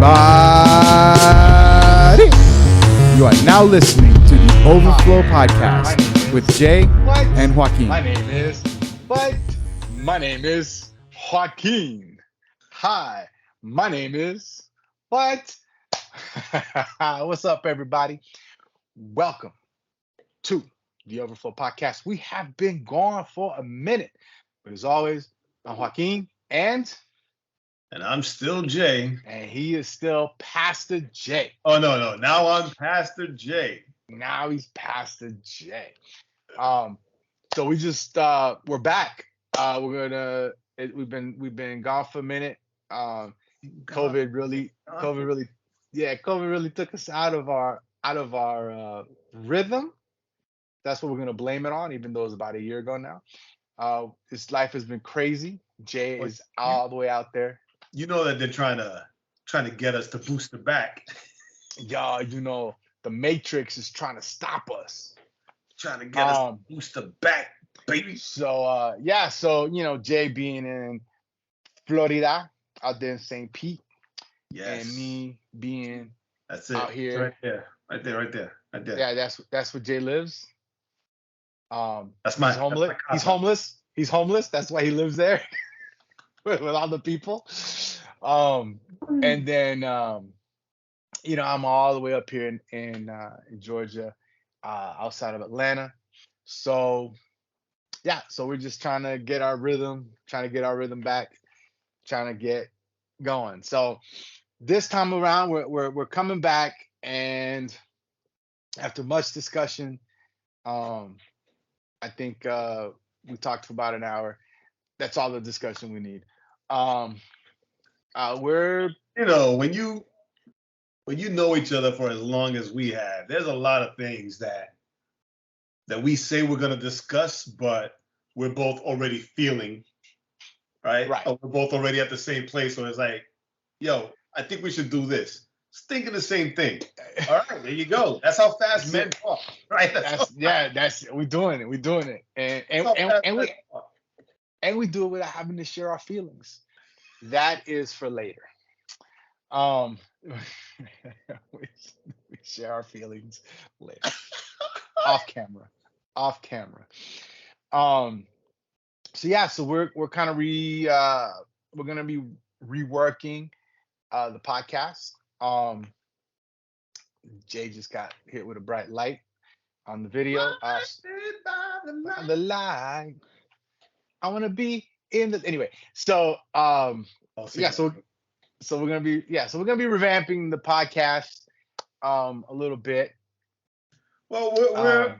everybody. You are now listening to the Overflow Podcast with Jae and Joaquin. My name is Joaquin. Hi, my name is what? What's up, everybody? Welcome to the Overflow Podcast. We have been gone for a minute, but as always, I'm Joaquin and I'm still Jay. And he is still Pastor J. Oh, no. Now I'm Pastor J. Now he's Pastor J. So we just we're back. We've been gone for a minute. COVID really took us out of our rhythm. That's what we're gonna blame it on, even though it's about a year ago now. This life has been crazy. Jay is all the way out there. You know that they're trying to get us to booster back. Yeah, you know the Matrix is trying to stop us. Trying to get us to booster back, baby. So you know, Jay being in Florida, out there in St. Pete, yes, and me being out here, right there. Yeah, that's where Jay lives. That's my homeless. He's homeless. He's homeless. That's why he lives there with other people. And then you know, I'm all the way up here in Georgia, outside of Atlanta. So we're just trying to get our rhythm back, trying to get going. So this time around, we're coming back, and after much discussion, I think we talked for about an hour. That's all the discussion we need. We're when you know each other for as long as we have, there's a lot of things that we say we're going to discuss, but we're both already feeling, right? Or we're both already at the same place. So it's like, yo, I think we should do this. It's thinking the same thing. All right, there you go. That's how fast men talk, right? We're doing it. And we do it without having to share our feelings. That is for later. We share our feelings later. off camera. So we're kind of we're gonna be reworking the podcast. Jay just got hit with a bright light on the video. The light. I want to be in the anyway. So so we're gonna be revamping the podcast a little bit. Well, we're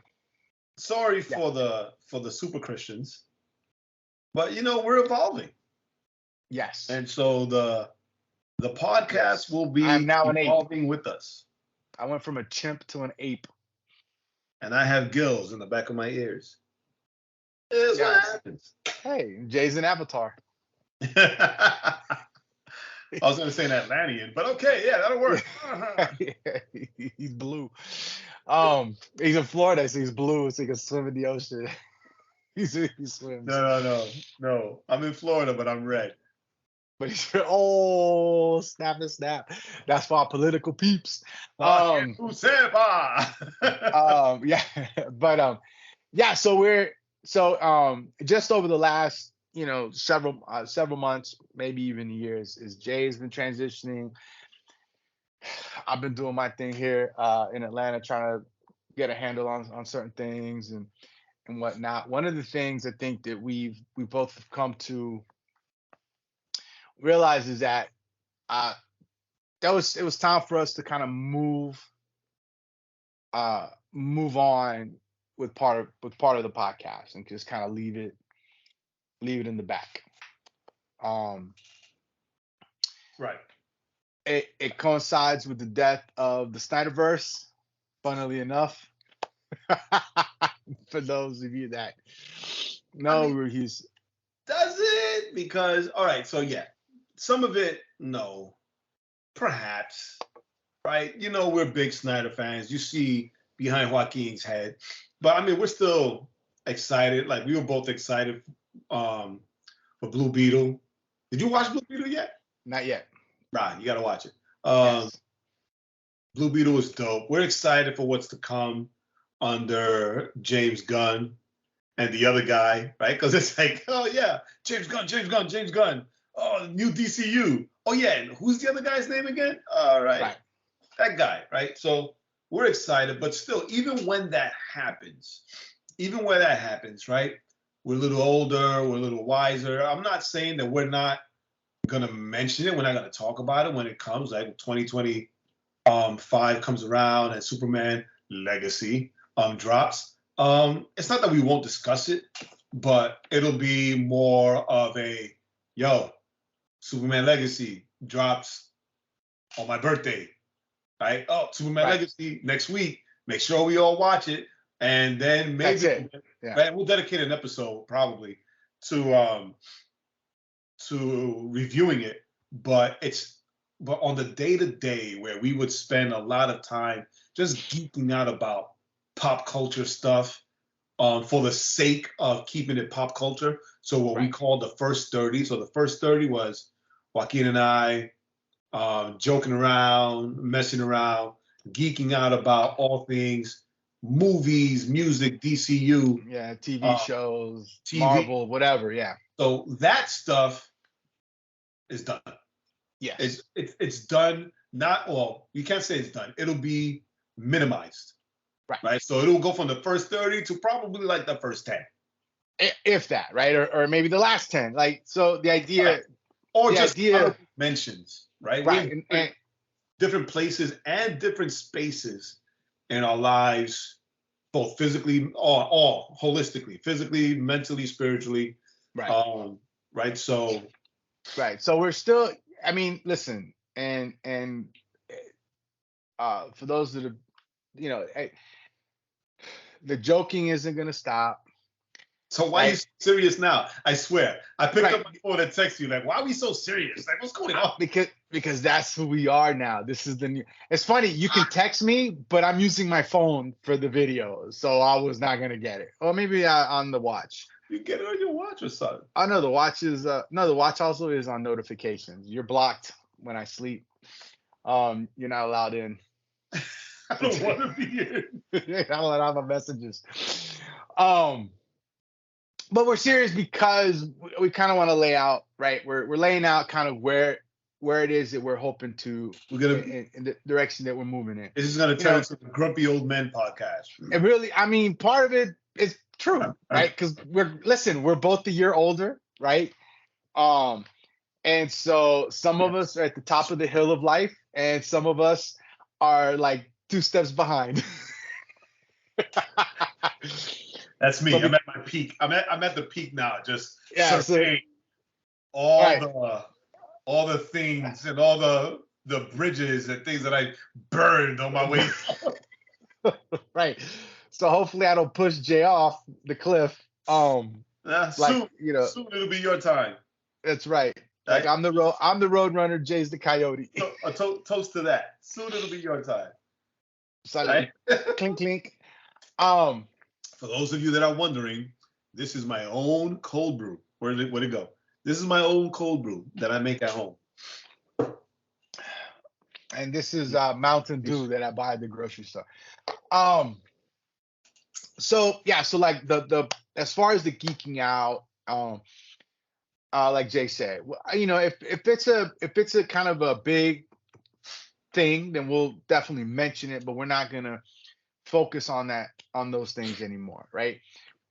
sorry for the super Christians, but you know, we're evolving. Yes. And so the podcast will be evolving with us. I went from a chimp to an ape. And I have gills in the back of my ears. It's what happens. Hey, Jay's an avatar. I was going to say an Atlantean, but okay, yeah, that'll work. He's blue. He's in Florida, so he's blue, so he can swim in the ocean. he swims. No. I'm in Florida, but I'm red. But he's snap. That's for our political peeps. So we're just over the last several months, maybe even years, is Jay's been transitioning. I've been doing my thing here in Atlanta, trying to get a handle on certain things and whatnot. One of the things I think that we both have come to realize is that it was time for us to kind of move on with part of the podcast and just kind of leave it in the back. Right. It coincides with the death of the Snyderverse, funnily enough. For those of you that know, he's does it? Because all right, so yeah, some of it, no, perhaps, right? You know, we're big Snyder fans. You see behind Joaquin's head, but I mean, we're still excited. Like we were both excited for Blue Beetle. Did you watch Blue Beetle yet? Not yet. Right, you got to watch it. Yes. Blue Beetle is dope. We're excited for what's to come under James Gunn and the other guy, right? Because it's like, oh yeah, James Gunn. Oh, new DCU. Oh yeah, and who's the other guy's name again? All right, that guy, right? So we're excited, but still, even when that happens, right? We're a little older, we're a little wiser. I'm not saying that we're not gonna mention it. We're not gonna talk about it when it comes, like 2025 comes around and Superman Legacy drops. It's not that we won't discuss it, but it'll be more of a Superman Legacy drops on my birthday, right? Oh, Superman Legacy next week. Make sure we all watch it, and then maybe right, we'll dedicate an episode probably to reviewing it. But on the day-to-day where we would spend a lot of time just geeking out about pop culture stuff for the sake of keeping it pop culture. So what we call the first 30. So the first 30 was Joaquin and I joking around, messing around, geeking out about all things movies, music, DCU. Yeah, TV shows, Marvel, whatever, yeah. So that stuff is done. Yes. It's done, you can't say it's done. It'll be minimized. Right. So it'll go from the first 30 to probably like the first 10. If that, right? Or maybe the last 10. Like, so the idea or just mentions, right? Right. And different places and different spaces in our lives, both physically or holistically, physically, mentally, spiritually. Right. Right. So we're still, I mean, listen, and for those that are, the joking isn't gonna stop. So why are you serious now? I swear. I picked up my phone and text you like, why are we so serious? Like, what's going on? Because that's who we are now. This is the new. It's funny. You can text me, but I'm using my phone for the video, so I was not gonna get it. Or maybe on the watch. You get it on your watch or something? I know the watch is. No, the watch also is on notifications. You're blocked when I sleep. You're not allowed in. I don't want to be in. I don't have my messages. But we're serious because we kind of want to lay out, right? We're laying out kind of where it is that we're hoping to. We're gonna in the direction that we're moving in. This is gonna turn into a grumpy old men podcast. It really, I mean, part of it is true, right? Because we're both a year older, right? And so some of us are at the top of the hill of life, and some of us are like 2 steps behind. That's me. I'm at my peak. I'm at the peak now. Just surveying all the things and all the bridges and things that I burned on my way. Right. So hopefully I don't push Jay off the cliff. Soon it'll be your time. That's right. Like I'm the road runner. Jay's the coyote. So, toast to that. Soon it'll be your time. Right? Clink clink. For those of you that are wondering, this is my own cold brew. Where'd it go? This is my own cold brew that I make at home. And this is Mountain Dew that I buy at the grocery store. So like the as far as the geeking out, like Jay said, if it's a kind of a big thing, then we'll definitely mention it, but we're not gonna focus on those things anymore, right?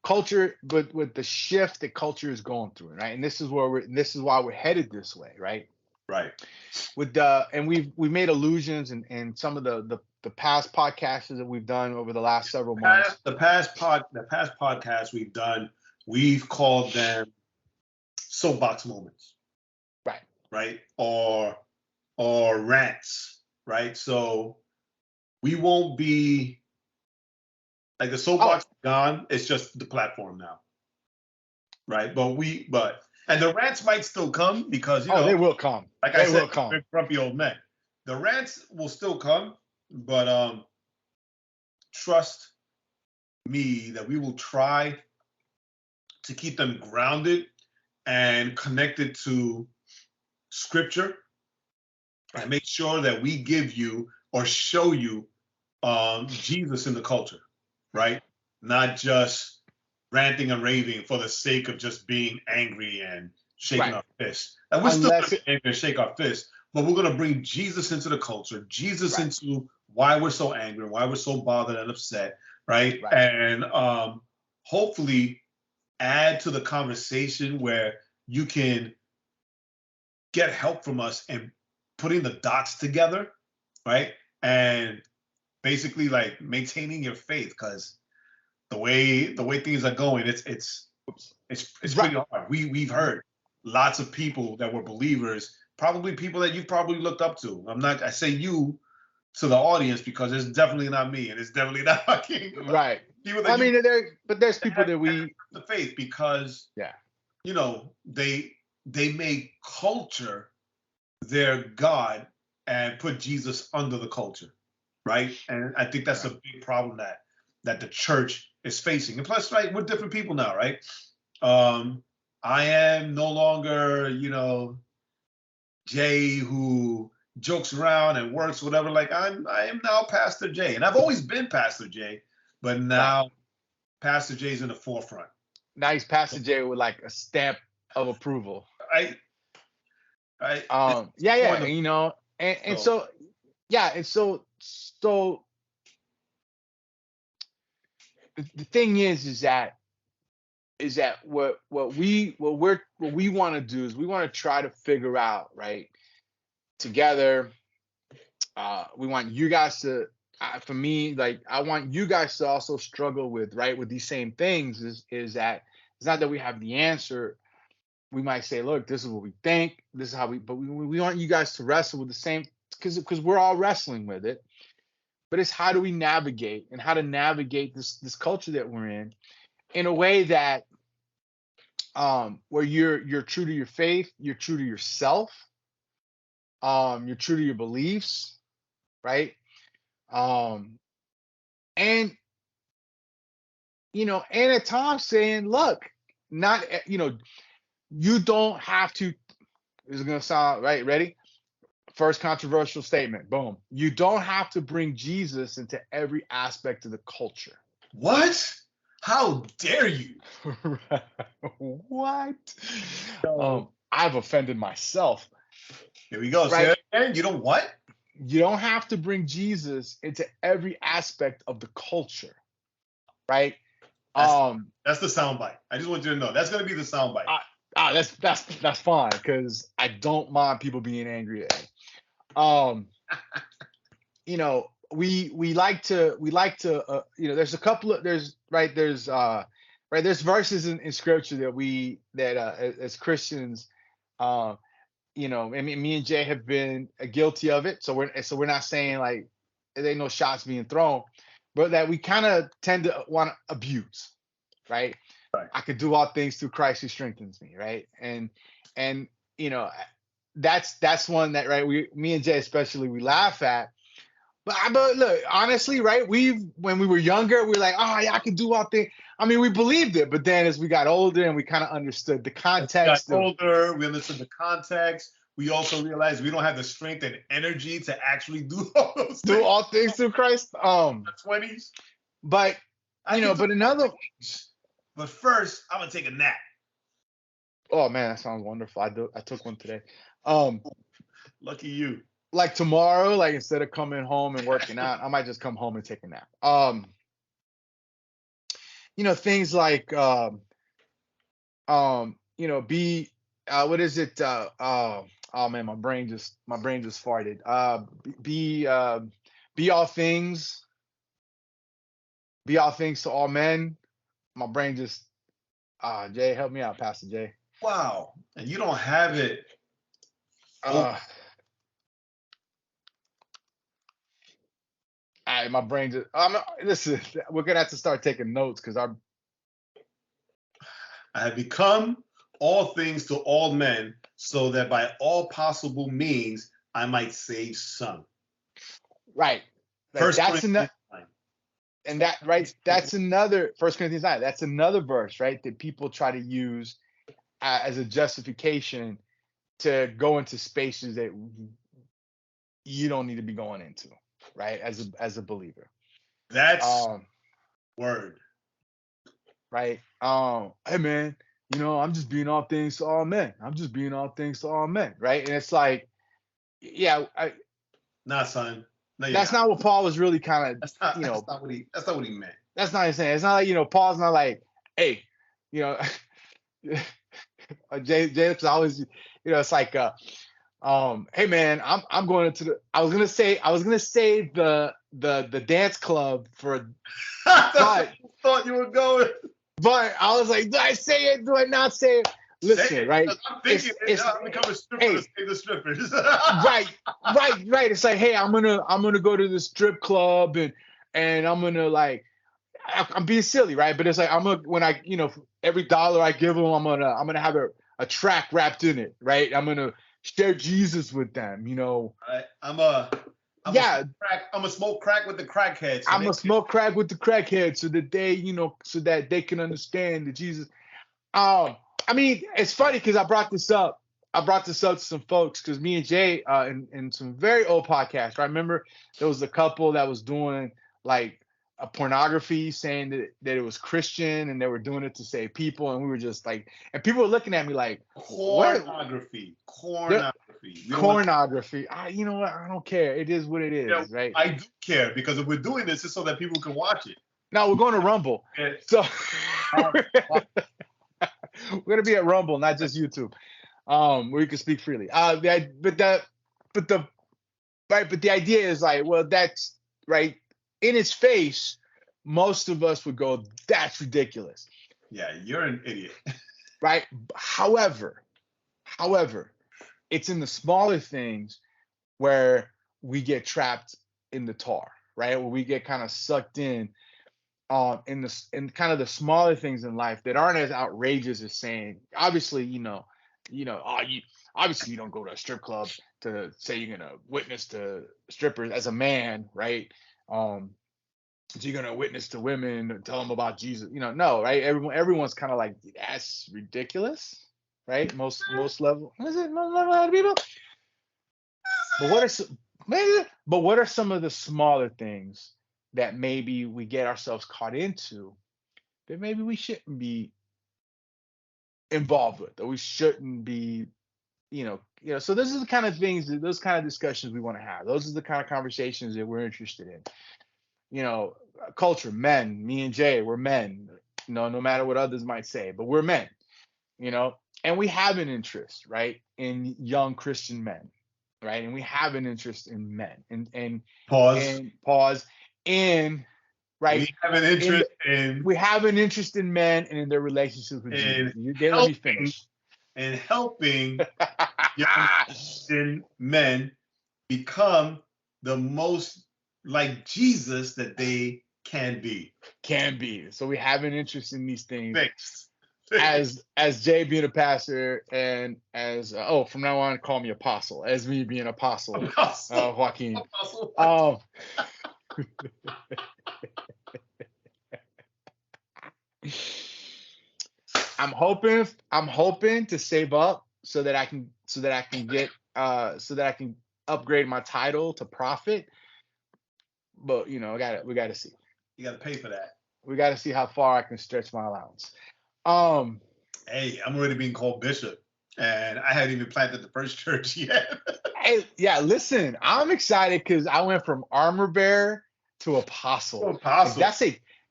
Culture, but with the shift that culture is going through, right? And this is why we're headed this way, right? Right. And we've made allusions in some of the past podcasts that we've done over the last several months. The past podcasts we've done, we've called them soapbox moments. Right. Right. Or rants. Right. So we won't be like the soapbox is gone. It's just the platform now. Right. And the rants might still come because they will come. Like I said, we're grumpy old men. The rants will still come, but trust me that we will try to keep them grounded and connected to scripture and make sure that we give you or show you Jesus in the culture, right? Not just ranting and raving for the sake of just being angry and shaking our fists. And we're still going to be angry and shake our fists, but we're going to bring Jesus into the culture, Jesus into why we're so angry, why we're so bothered and upset, right? And hopefully add to the conversation where you can get help from us and putting the dots together, right? And basically like maintaining your faith, because the way things are going, it's pretty hard. We've heard lots of people that were believers, probably people that you've probably looked up to. I say you to the audience because it's definitely not me and it's definitely not Joaquin. Right. People that there's people that we the faith because you know they make culture their God and put Jesus under the culture, right? And I think that's a big problem that the church is facing. And plus, right, we're different people now, right? I am no longer, you know, Jay who jokes around and works whatever. Like I am now Pastor Jay, and I've always been Pastor Jay, but now Pastor Jay's in the forefront. Now he's Pastor Jay with like a stamp of approval. You know, so the thing is that what we want to do is we want to try to figure out, right, together. We want you guys to, for me, like I want you guys to also struggle with these same things. Is that it's not that we have the answer. We might say, look, this is what we think. This is how but we want you guys to wrestle with the same, because we're all wrestling with it. But it's how do we navigate and how to navigate this culture that we're in a way that where you're true to your faith, you're true to yourself, you're true to your beliefs, right? And you know, and at times saying, look, not you don't have to. This is gonna sound right. Ready? First controversial statement. Boom. You don't have to bring Jesus into every aspect of the culture. What? How dare you? What? I've offended myself. Here we go. Right? Say you don't what? You don't have to bring Jesus into every aspect of the culture, right? That's the soundbite. I just want you to know that's going to be the soundbite. That's fine, because I don't mind people being angry at me. You know, we like to you know, there's a couple of there's verses in scripture that as Christians, you know, I mean, me and Jay have been guilty of it. So we're not saying like there ain't no shots being thrown, but that we kind of tend to want to abuse, right? I could do all things through Christ who strengthens me, right? And you know, that's one that me and Jay especially, we laugh at. But look, honestly, right? When we were younger, we were like, oh yeah, I can do all things. I mean, we believed it, but then as we got older and we kind of understood the context. We understood the context. We also realized we don't have the strength and energy to actually do all those things. Do all things through Christ. The 20s. But But first, I'm gonna take a nap. Oh man, that sounds wonderful. I took one today. Lucky you. Like tomorrow, like instead of coming home and working out, I might just come home and take a nap. You know, things like you know, what is it? Oh man, my brain just farted. Be all things to all men. My brain just Jay, help me out, Pastor Jay. Wow. And you don't have it. My brain just listen, we're gonna have to start taking notes because I have become all things to all men, so that by all possible means I might save some. Right. Like that's enough. And that's another 1 Corinthians 9. That's another verse, right? That people try to use as a justification to go into spaces that you don't need to be going into, right? As a believer. That's Um, word. right. Hey man, I'm just being all things to all men. I'm just being all things to all men, right? And it's like, yeah, Nah, son. No, you're that's not. not what Paul was really kind of, That's not. That's not what he meant. that's not his saying. It's not like, Paul's not like, hey, you know, Jay, because I always, it's like, hey man, I'm going into the. I was gonna say the dance club That's what but I thought you were going. but I was like, do I say it? Do I not say it? Say Listen, it. right? I'm thinking It's I'm becoming a stripper hey, to save the strippers. right. It's like, hey, I'm gonna go to the strip club and I'm gonna like I'm being silly, right? But it's like I'm gonna when I every dollar I give them, I'm gonna have a track wrapped in it, right? I'm gonna share Jesus with them, Right? I'm a Yeah, smoke crack. I'm a smoke crack with the crackheads. So I'm they gonna smoke crack with the crackheads so that so that they can understand that Jesus. I mean, it's funny because I brought this up. I brought this up to some folks because me and Jay, in some very old podcasts, I remember there was a couple that was doing like a pornography, saying that it was Christian and they were doing it to save people, and we were just like, and people were looking at me like, what? pornography. The Pornography. We don't want. pornography? You know what? I don't care. It is what it You know, is, right? I do care because if we're doing this, it's so that people can watch it. Now we're going to Rumble, Yeah. so we're gonna be at Rumble, not just YouTube, where you can speak freely. But the right, but the idea is like, well, that's right in its face. Most of us would go, that's ridiculous, Yeah, you're an idiot. right? However, it's in the smaller things where we get trapped in the tar, right? Where we get kind of sucked in kind of the smaller things in life that aren't as outrageous as saying, obviously, obviously you don't go to a strip club to say you're gonna witness to strippers as a man, right? So you're gonna witness to women and tell them about Jesus, no, right? Everyone's kind of like, that's ridiculous, right? Most level, is it most level of people? But what are some of the smaller things that maybe we get ourselves caught into that maybe we shouldn't be involved with, or we shouldn't be, so those are the kind of things, those kind of discussions we want to have. Those are the kind of conversations that we're interested in. Culture, men, me and Jay, we're men, no matter what others might say, but we're men, and we have an interest, right, in young Christian men, right? And we have an interest in men and Pause. pause in right. We have an interest We have an interest in men and in their relationships with Jesus. in They let me finish. helping young Christian men become the most like Jesus that they can be. Can be. So we have an interest in these things. Fixed. As Jay being a pastor, and as from now on, call me apostle. As me being apostle, Joaquin. Apostle. I'm hoping to save up so that I can get so that I can upgrade my title to prophet. But we gotta see. You gotta pay for that. We gotta see how far I can stretch my allowance. Hey, I'm already being called bishop, and I haven't even planted the first church yet. Hey, yeah, listen, I'm excited because I went from armor bearer to apostle. Apostle.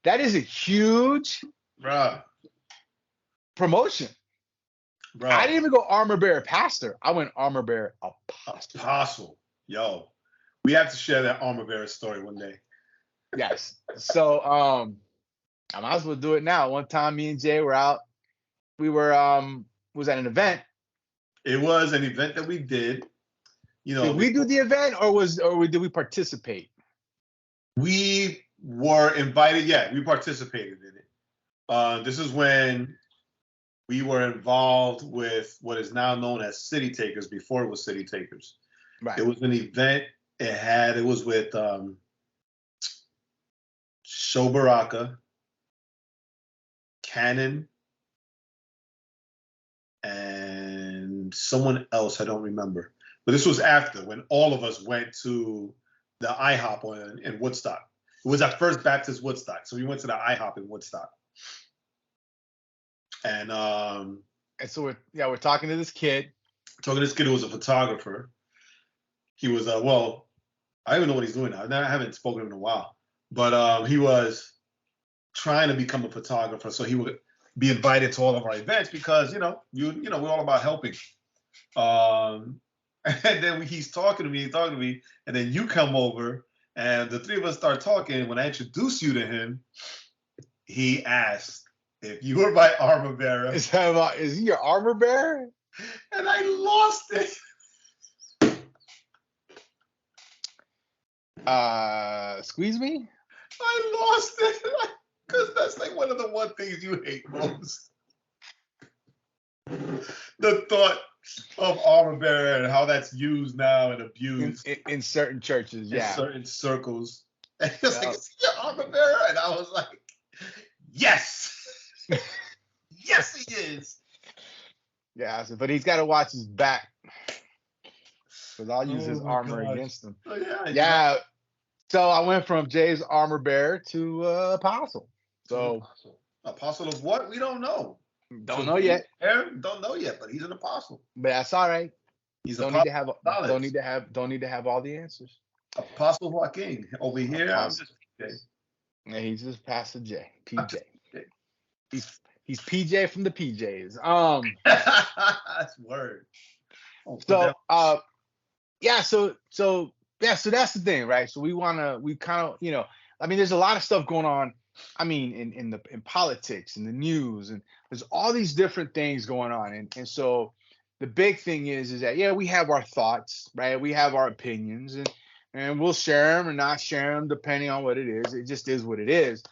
That is a huge promotion. Bro. I didn't even go armor bearer pastor. I went armor bearer apostle. Apostle. Yo, we have to share that armor bearer story one day. Yes. So I might as well do it now. One time me and Jay were out. We were was at an event. It was an event that we did. Did we do the event or did we participate? We were invited. Yeah, we participated in it. This is when we were involved with what is now known as City Takers. Before it was City Takers. Right. It was an event. It was with Sho Baraka, Cannon, and someone else. I don't remember. But this was after, when all of us went to the IHOP in Woodstock. It was our first Baptist Woodstock. So we went to the IHOP in Woodstock. And so we're talking to this kid. Talking to this kid who was a photographer. He was, well, I don't even know what he's doing now. I haven't spoken to him in a while. But he was trying to become a photographer. So he would be invited to all of our events because, you know, we're all about helping. And then he's talking to me, and then you come over, and the three of us start talking. When I introduced you to him, he asked if you were my armor bearer. Is he your armor bearer? And I lost it. Squeeze me? I lost it. Because that's like one of the one things you hate most. The thought of armor bearer and how that's used now and abused in certain churches, yeah, in certain circles. And he was like, "Is he your armor bearer?" And I was like, "Yes, yes, he is." Yeah, but he's got to watch his back because I'll use his armor against him. Oh, yeah. Yeah. So I went from Jay's armor bearer to apostle. So apostle of what? We don't know. Don't know yet. Don't know yet, but he's an apostle. But that's all right. He's don't need to have all the answers. Apostle Joaquin over here. I'm just PJ. Yeah, he's just Pastor J. PJ. He's PJ from the PJs. That's word. So that's the thing, right? So we kind of, you know, I mean, there's a lot of stuff going on. I mean, in politics and the news, and there's all these different things going on. And so the big thing is that, yeah, we have our thoughts, right? We have our opinions, and we'll share them or not share them depending on what it is. It just is what it is.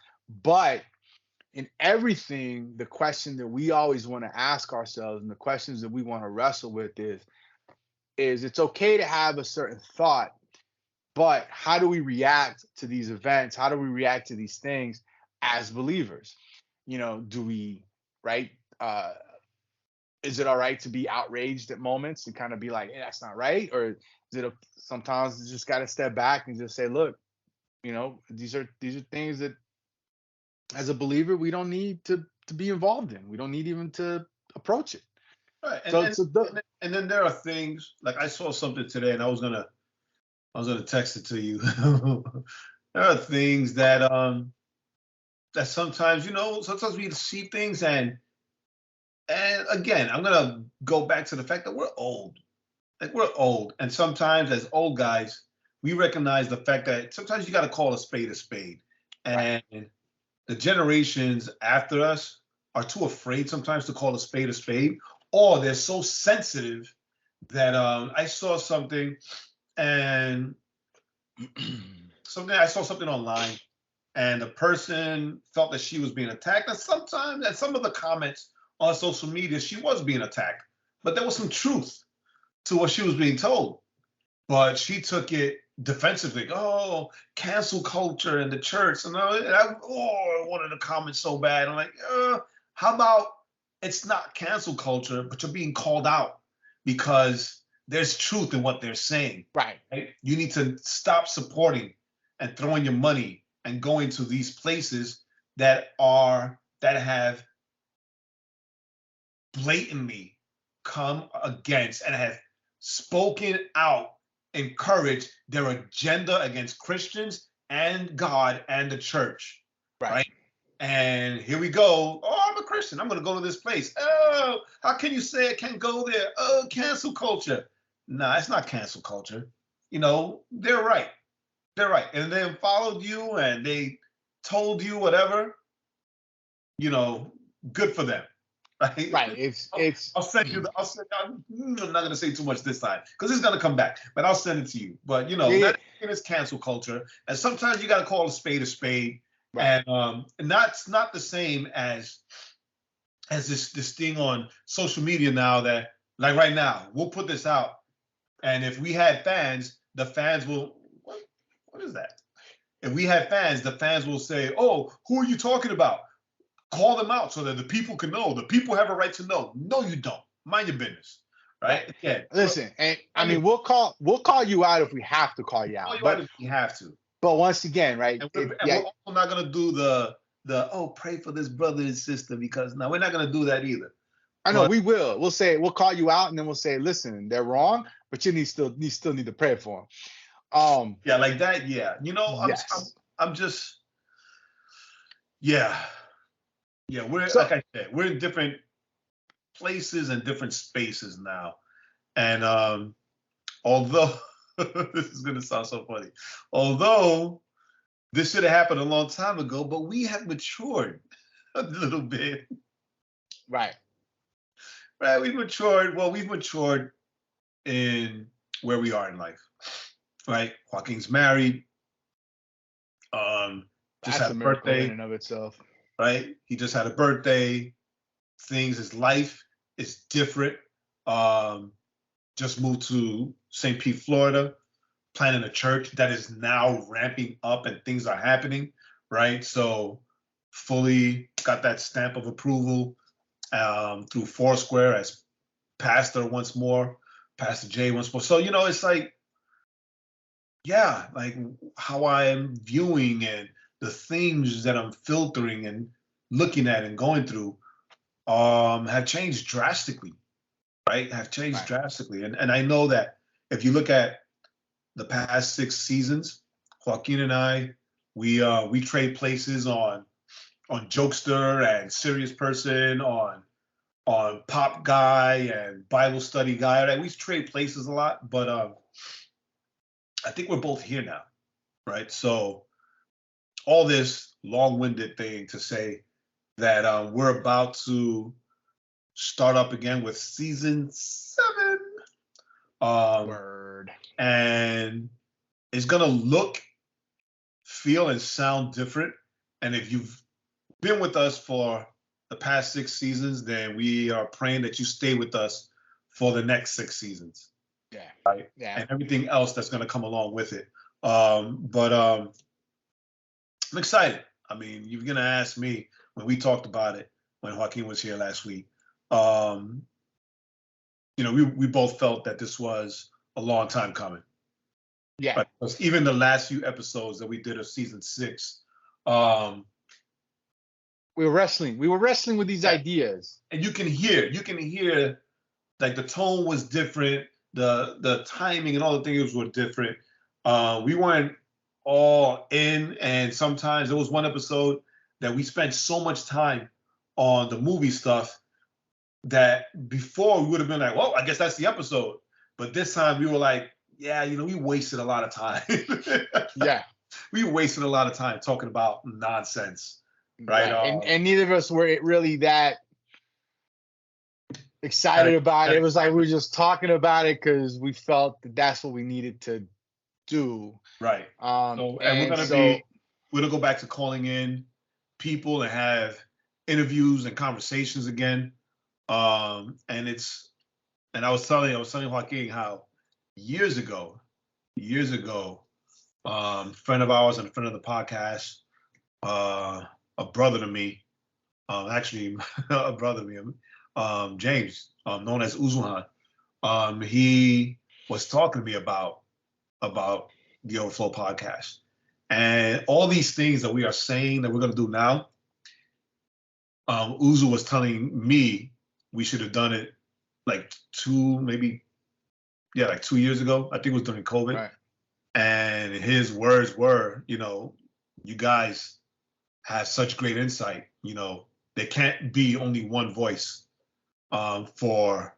But in everything, the question that we always want to ask ourselves and the questions that we want to wrestle with is it's okay to have a certain thought, but how do we react to these events? How do we react to these things as believers? You know, do we, right? Is it all right to be outraged at moments and kind of be like, hey, that's not right? Or is it sometimes you just got to step back and just say, look, you know, these are things that as a believer, we don't need to be involved in. We don't need even to approach it. Right. And then there are things like I saw something today and I was gonna text it to you. There are things that sometimes, you know, sometimes we see things and again, I'm gonna go back to the fact that we're old. Like we're old. And sometimes as old guys, we recognize the fact that sometimes you gotta call a spade a spade. And the generations after us are too afraid sometimes to call a spade, or they're so sensitive that I saw something and I saw something online and the person felt that she was being attacked. And sometimes at some of the comments on social media, she was being attacked, but there was some truth to what she was being told. But she took it defensively. Oh, cancel culture in the church. And I wanted to comment so bad. I'm like, how about it's not cancel culture, but you're being called out because there's truth in what they're saying. Right. You need to stop supporting and throwing your money and going to these places that have blatantly come against and have spoken out, encouraged their agenda against Christians and God and the church. Right. And here we go. Oh, I'm a Christian. I'm going to go to this place. Oh, how can you say I can't go there? Oh, cancel culture. Nah, it's not cancel culture. You know, they're right. They're right. And they followed you and they told you whatever, you know, good for them. Right. Right. I'll send you I'm not going to say too much this time because it's going to come back, but I'll send it to you. But, you know, that is cancel culture. And sometimes you got to call a spade a spade. Right. And that's not the same as this thing on social media now that, like right now, we'll put this out. And if we had fans, the fans will, what is that? If we had fans, the fans will say, oh, who are you talking about? Call them out so that the people can know. The people have a right to know. No, you don't. Mind your business. right? Again, Listen, and I mean, we'll call you out if we have to call you out. But if we have to. But once again, right? And we're also not gonna do the pray for this brother and sister, because no, we're not gonna do that either. I know we will. We'll call you out, and then we'll say, listen, they're wrong, but you still need to pray for them. Yeah, like that. Yeah, you know, I'm just, yeah. We're like I said, we're in different places and different spaces now, and although this is gonna sound so funny, although this should have happened a long time ago, but we have matured a little bit. Right. We've matured. Well, we've matured in where we are in life. Right. Joaquin's married. Just had a birthday in and of itself. Right. He just had a birthday. His life is different. Just moved to St. Pete, Florida, planning a church that is now ramping up and things are happening. Right. So fully got that stamp of approval through Foursquare as pastor once more, Pastor Jae once more. So, you know, it's like, yeah, like how I am viewing and the things that I'm filtering and looking at and going through have changed drastically, right? Drastically. And I know that if you look at the past 6 seasons, Joaquin and I, we trade places on Jokester and Serious Person, on Pop Guy and Bible Study Guy. Right? We trade places a lot, but I think we're both here now, right? So all this long-winded thing to say that we're about to start up again with season 7. Word. And it's gonna look, feel, and sound different. And if you've been with us for the past 6 seasons, then we are praying that you stay with us for the next 6 seasons. Yeah. Right. Yeah. And everything else that's going to come along with it. But I'm excited. I mean, you're going to ask me when we talked about it, when Joaquin was here last week. You know, we both felt that this was a long time coming. Yeah. Right? Because even the last few episodes that we did of season 6, we were wrestling with these ideas, and you can hear like the tone was different, the timing and all the things were different. We weren't all in, and sometimes there was one episode that we spent so much time on the movie stuff that before we would have been like, well, I guess that's the episode. But this time we were like, yeah, you know, we wasted a lot of time. Yeah. We wasted a lot of time talking about nonsense. Right. And neither of us were really that excited about it. It was like we were just talking about it because we felt that that's what we needed to do. Right. We're gonna go back to calling in people and have interviews and conversations again. And I was telling Joaquin how years ago, friend of ours and a friend of the podcast, a brother to me, actually a brother to me, James, known as Uzuhan, he was talking to me about the Overflow podcast. And all these things that we are saying that we're going to do now, Uzu was telling me we should have done it like 2 years ago. I think it was during COVID. Right. And his words were, you know, you guys have such great insight. You know, there can't be only one voice for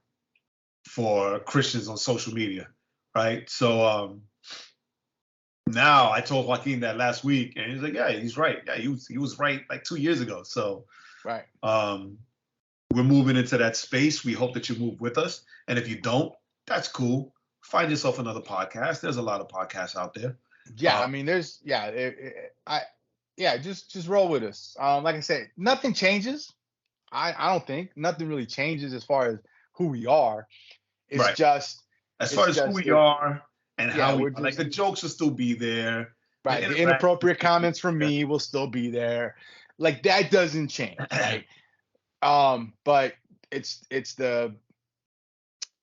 Christians on social media, right? So now I told Joaquin that last week, and he's like, yeah, he's right. Yeah, he was right like 2 years ago. So right. We're moving into that space. We hope that you move with us. And if you don't, that's cool. Find yourself another podcast. There's a lot of podcasts out there. Yeah, I mean, there's just roll with us. Like I said, nothing changes. I don't think nothing really changes as far as who we are. It's right. just as far as who we are and how we like the jokes will still be there. Right. The inappropriate comments from me will still be there. Like that doesn't change, right? But it's the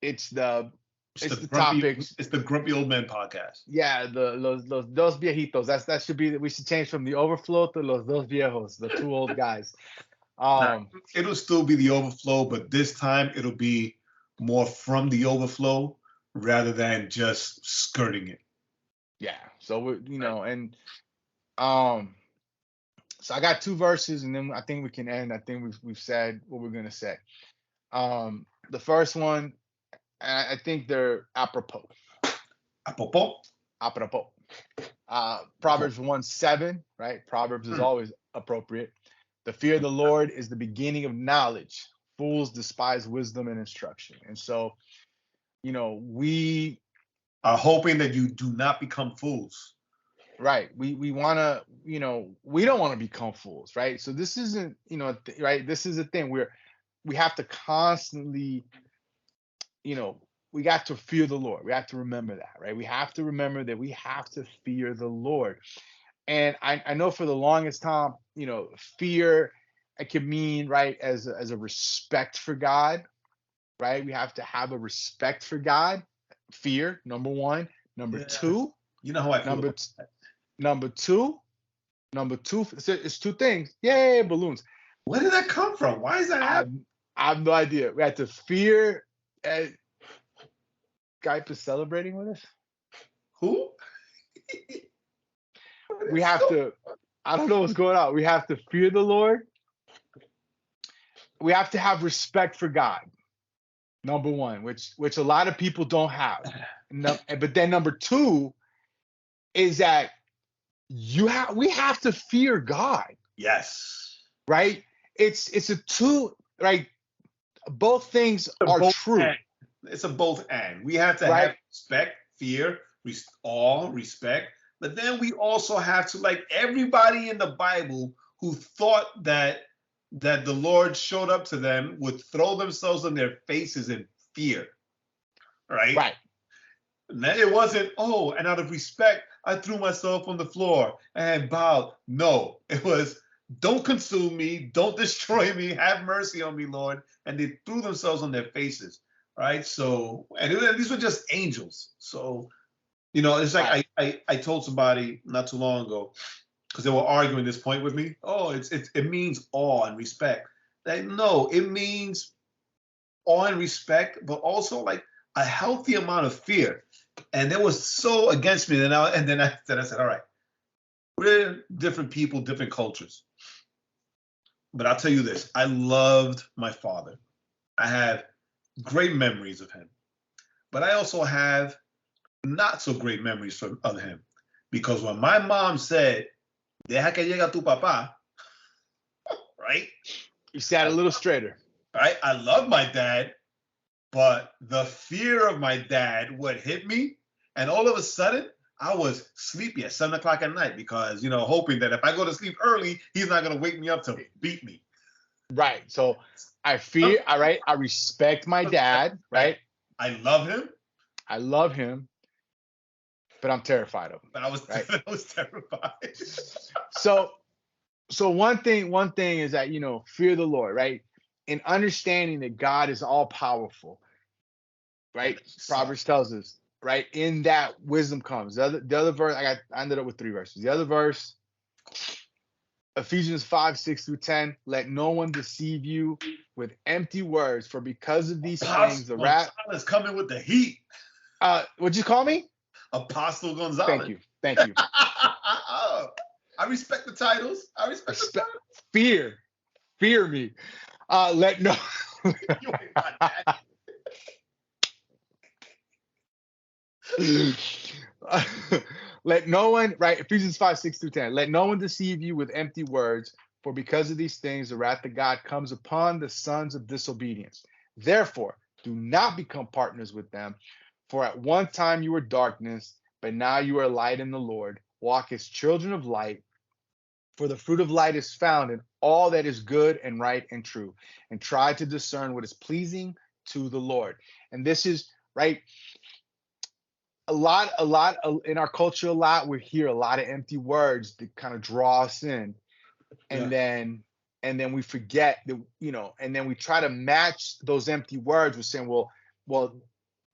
It's the grumpy, topics. It's the grumpy old man podcast. Yeah, los dos viejitos. That should be. We should change from the overflow to los dos viejos, the two old guys. It'll still be the overflow, but this time it'll be more from the overflow rather than just skirting it. Yeah. So we, and so I got 2 verses, and then I think we can end. I think we've said what we're gonna say. The first one, I think they're apropos. Apropos. Apropos. Proverbs 1:7, right? Proverbs is always appropriate. The fear of the Lord is the beginning of knowledge. Fools despise wisdom and instruction. And so, we are hoping that you do not become fools. Right. We want to, we don't want to become fools, right? So this isn't, right? This is the thing where we have to constantly, we got to fear the Lord. We have to remember that, right? We have to remember that we have to fear the Lord. And I know for the longest time, fear, it could mean, right, as a respect for God, right? We have to have a respect for God. Fear, number 1. Number 2. You know how I feel. Number two, it's 2 things. Yay, balloons. Where did that come from? Why is that happening? I have no idea. We have to fear. Skype is celebrating with us. Who? We have to, I don't know what's going on. We have to fear the Lord. We have to have respect for God. Number 1, which a lot of people don't have. But then number 2 is that we have to fear God. Yes. Right? It's a 2, right? Both things are true. And. It's a both and. We have to have respect, fear, awe, respect. But then we also have to, like everybody in the Bible who thought that the Lord showed up to them would throw themselves on their faces in fear. Right? Right. And then it wasn't, and out of respect, I threw myself on the floor and bowed. No, it was, don't consume me, don't destroy me, have mercy on me, Lord. And they threw themselves on their faces. Right. So, these were just angels. So, it's like I told somebody not too long ago, because they were arguing this point with me. It means awe and respect. No, it means awe and respect, but also like a healthy amount of fear. And they was so against me. And then I said, all right, we're different people, different cultures. But I'll tell you this, I loved my father. I have great memories of him. But I also have not so great memories of him. Because when my mom said, deja que llega tu papá, right? You sat a little straighter. Right? I love my dad, but the fear of my dad would hit me. And all of a sudden, I was sleepy at 7 o'clock at night because, hoping that if I go to sleep early, he's not going to wake me up to beat me. Right. So I fear, all right, I respect my dad, right? I love him. But I'm terrified of him. But I was terrified. So one thing is that, fear the Lord, right? And understanding that God is all powerful, right? Proverbs tells us, right? In that wisdom comes. The other verse, I ended up with 3 verses. The other verse, Ephesians 5:6-10. Let no one deceive you with empty words, for because of these things, the wrath is coming with the heat. What'd you call me? Apostle Gonzalez. Thank you. I respect the titles. Fear me. Let no. You ain't got that. Let no one, right? Ephesians 5:6-10. Let no one deceive you with empty words, for because of these things, the wrath of God comes upon the sons of disobedience. Therefore, do not become partners with them. For at one time you were darkness, but now you are light in the Lord. Walk as children of light. For the fruit of light is found in all that is good and right and true. And try to discern what is pleasing to the Lord. And this is, right, a lot in our culture, we hear a lot of empty words that kind of draw us in. And then we forget that, and then we try to match those empty words with saying, well, well,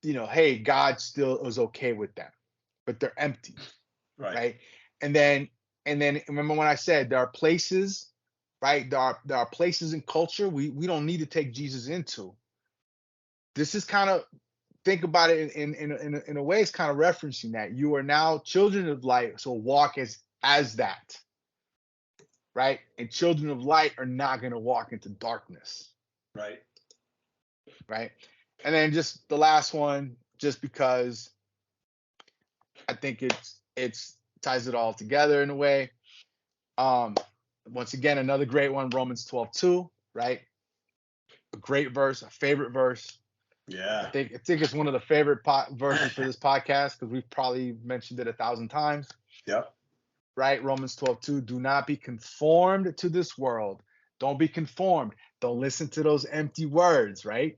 hey, God still was okay with them, but they're empty, right? And then remember when I said there are places, right? There are places in culture we don't need to take Jesus into. This is kind of, think about it in a way, it's kind of referencing that you are now children of light, so walk as that, right? And children of light are not going to walk into darkness, Right. right? And then just the last one, just because I think it's ties it all together in a way. Once again, another great one, Romans 12:2, right? A great verse, a favorite verse. Yeah. I think it's one of the favorite verses for this podcast because we've probably mentioned it 1,000 times. Yep. Right? Romans 12:2. Do not be conformed to this world. Don't be conformed. Don't listen to those empty words, right?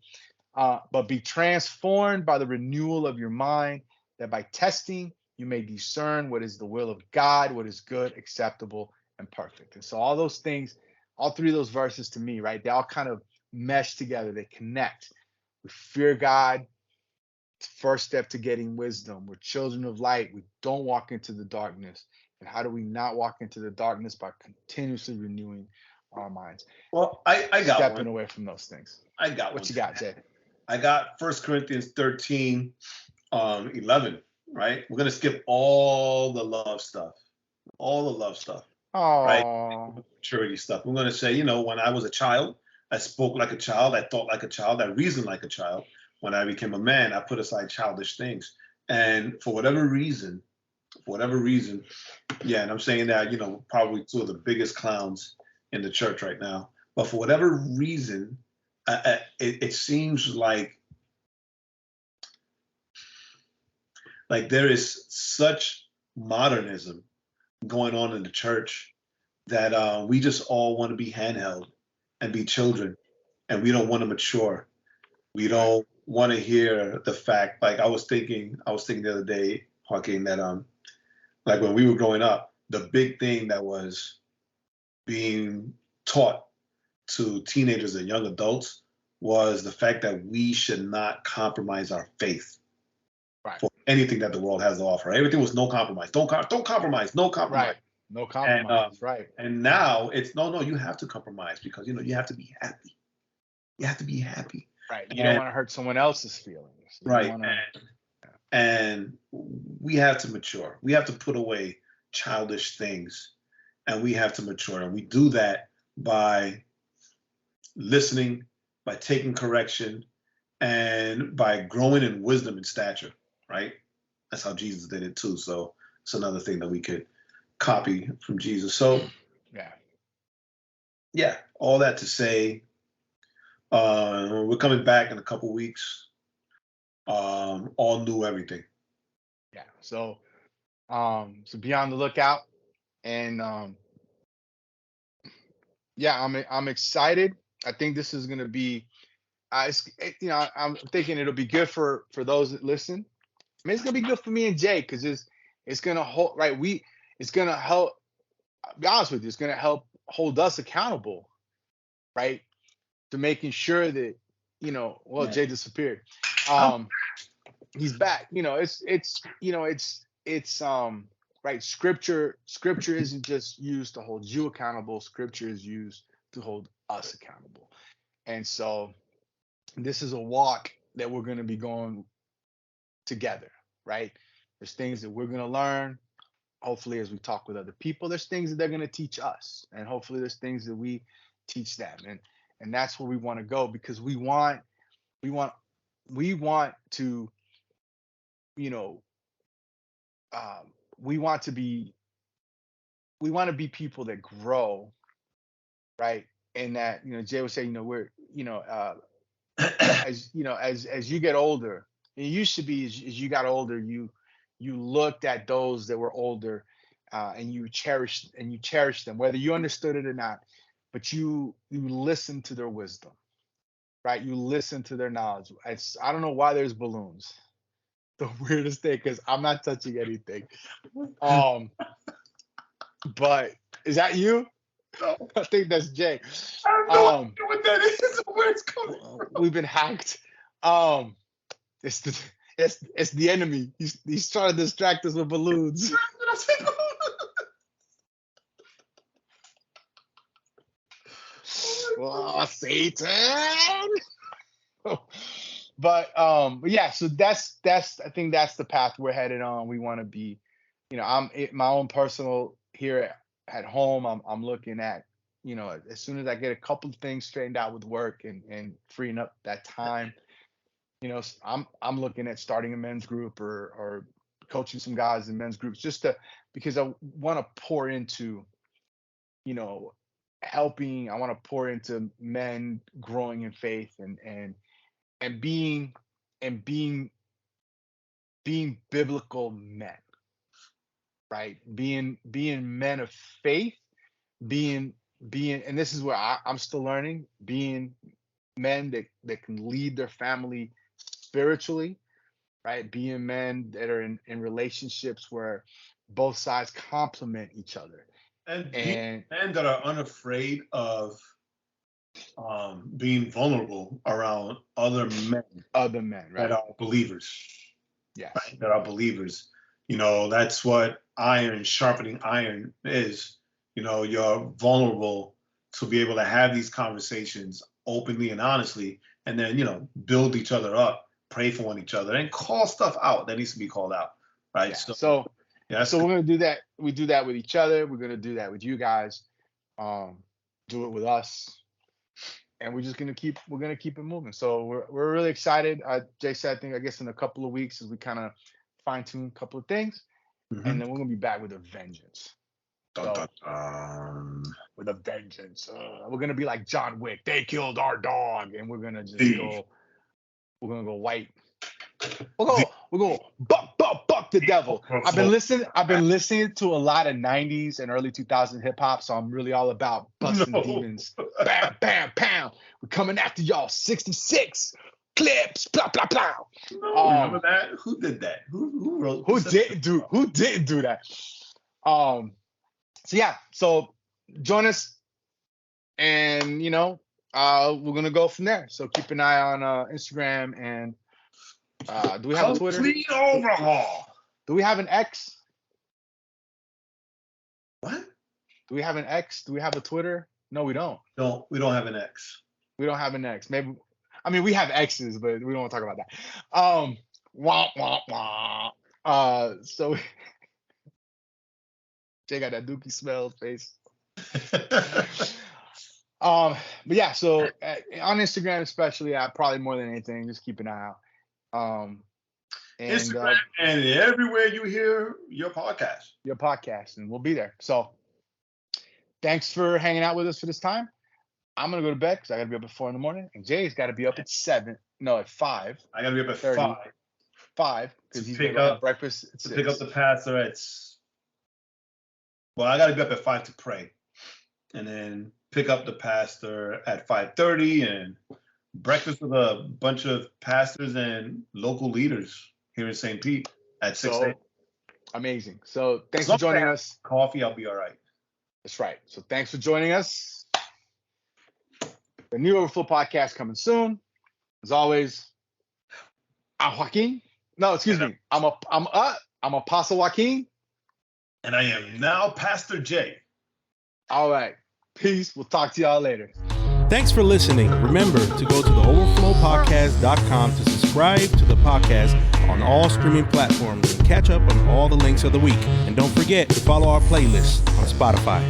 But be transformed by the renewal of your mind, that by testing you may discern what is the will of God, what is good, acceptable, and perfect. And so all those things, all three of those verses to me, right? They all kind of mesh together. They connect. We fear God. It's the first step to getting wisdom. We're children of light. We don't walk into the darkness. And how do we not walk into the darkness? By continuously renewing our minds. Well, I got stepping one. away from those things. I got What one. you got, Jay? I got 1 Corinthians 13, 11, right? We're going to skip all the love stuff. All the love stuff. Right? Oh, Maturity stuff. We're going to say, when I was a child, I spoke like a child, I thought like a child, I reasoned like a child. When I became a man, I put aside childish things. And for whatever reason, yeah, and I'm saying that, probably two of the biggest clowns in the church right now. But for whatever reason, it seems like there is such modernism going on in the church that we just all want to be handheld and be children, and we don't want to mature. We don't want to hear the fact. Like I was thinking the other day, Joaquin, that like when we were growing up, the big thing that was being taught to teenagers and young adults was the fact that we should not compromise our faith for anything that the world has to offer. Everything was no compromise. Don't compromise. No compromise. Right. No compromise. Right. And now it's no. You have to compromise because you have to be happy. You have to be happy. Right. You don't want to hurt someone else's feelings. Right. And we have to mature. We have to put away childish things, and we have to mature. And we do that by listening, by taking correction, and by growing in wisdom and stature, right? That's how Jesus did it too. So it's another thing that we could copy from Jesus. So yeah, all that to say, we're coming back in a couple weeks. All new everything. Yeah. So be on the lookout, and I'm excited. I think this is gonna be, I'm thinking it'll be good for those that listen. I mean, it's gonna be good for me and Jay because it's gonna hold right. It's gonna help. I'll be honest with you, it's gonna help hold us accountable, right? To making sure that Jay disappeared. He's back. It's right. Scripture isn't just used to hold you accountable. Scripture is used to hold us accountable. And so this is a walk that we're going to be going together, right? There's things that we're going to learn. Hopefully, as we talk with other people, there's things that they're going to teach us, and hopefully there's things that we teach them. And that's where we want to go, because we want to, we want to be people that grow, right? And that, Jay would say, we're, as you get older, it used to be as you got older, you looked at those that were older, and you cherished them, whether you understood it or not, but you listened to their wisdom, right? You listen to their knowledge. I don't know why there's balloons. The weirdest thing, because I'm not touching anything. But is that you? No. I think that's Jay. I have no idea what that is or where it's coming from. We've been hacked. It's the enemy. He's trying to distract us with balloons. Oh, Satan! But yeah, so that's I think that's the path we're headed on. We want to be, my own personal here at home. I'm looking at, as soon as I get a couple of things straightened out with work and freeing up that time, I'm looking at starting a men's group or coaching some guys in men's groups because I want to pour into, helping. I want to pour into men growing in faith and being biblical men, right? Being men of faith, being, and this is where I'm still learning, being men that can lead their family spiritually, right? Being men that are in relationships where both sides complement each other. And men that are unafraid of being vulnerable around other men. Right? That are believers. Yes. Right? That are believers. That's what iron sharpening iron is. You're vulnerable to be able to have these conversations openly and honestly, and then, build each other up, pray for one each other, and call stuff out that needs to be called out. Right. Yeah. So we're going to do that. We do that with each other. We're going to do that with you guys. Do it with us. And we're just going to keep it moving. So we're really excited. Jay said, I guess in a couple of weeks as we kind of fine tune a couple of things, and then we're going to be back with a vengeance. With a vengeance. We're going to be like John Wick. They killed our dog. And we're going to just go, we're going to go white. We'll go buck the devil. I've been listening to a lot of 90s and early 2000s hip hop, so I'm really all about busting demons. Bam, bam, pound. We're coming after y'all. 66 clips. Blah blah blah. Remember that? Who did that? Who wrote? Who didn't do that? So yeah. So join us, and we're gonna go from there. So keep an eye on Instagram and. Do we have a Twitter? Complete overhaul. Do we have an X? What? Do we have an X? Do we have a Twitter? No, we don't. No, we don't have an X. We don't have an X. Maybe, we have X's, but we don't want to talk about that. Wah wah wah. So Jay got that dookie smell face. But yeah, so on Instagram especially, probably more than anything, just keep an eye out. And, Instagram and everywhere you hear your podcast, and we'll be there. So thanks for hanging out with us for this time. I'm gonna go to bed because I gotta be up at 4 a.m, and Jay's got to be up at 5. I gotta be up at 5 because he's gonna have breakfast at 6. Pick up the pastor I gotta be up at 5 to pray, and then pick up the pastor at 5:30 and breakfast with a bunch of pastors and local leaders here in St. Pete at 6 a.m. Amazing. So thanks for joining us. Coffee, I'll be all right. That's right. So thanks for joining us. The new Overflow podcast coming soon. As always, I'm Joaquin. No, excuse me. I'm Apostle Joaquin. And I am now Pastor Jay. All right. Peace. We'll talk to y'all later. Thanks for listening. Remember to go to theoverflowpodcast.com to subscribe to the podcast on all streaming platforms and catch up on all the links of the week. And don't forget to follow our playlist on Spotify.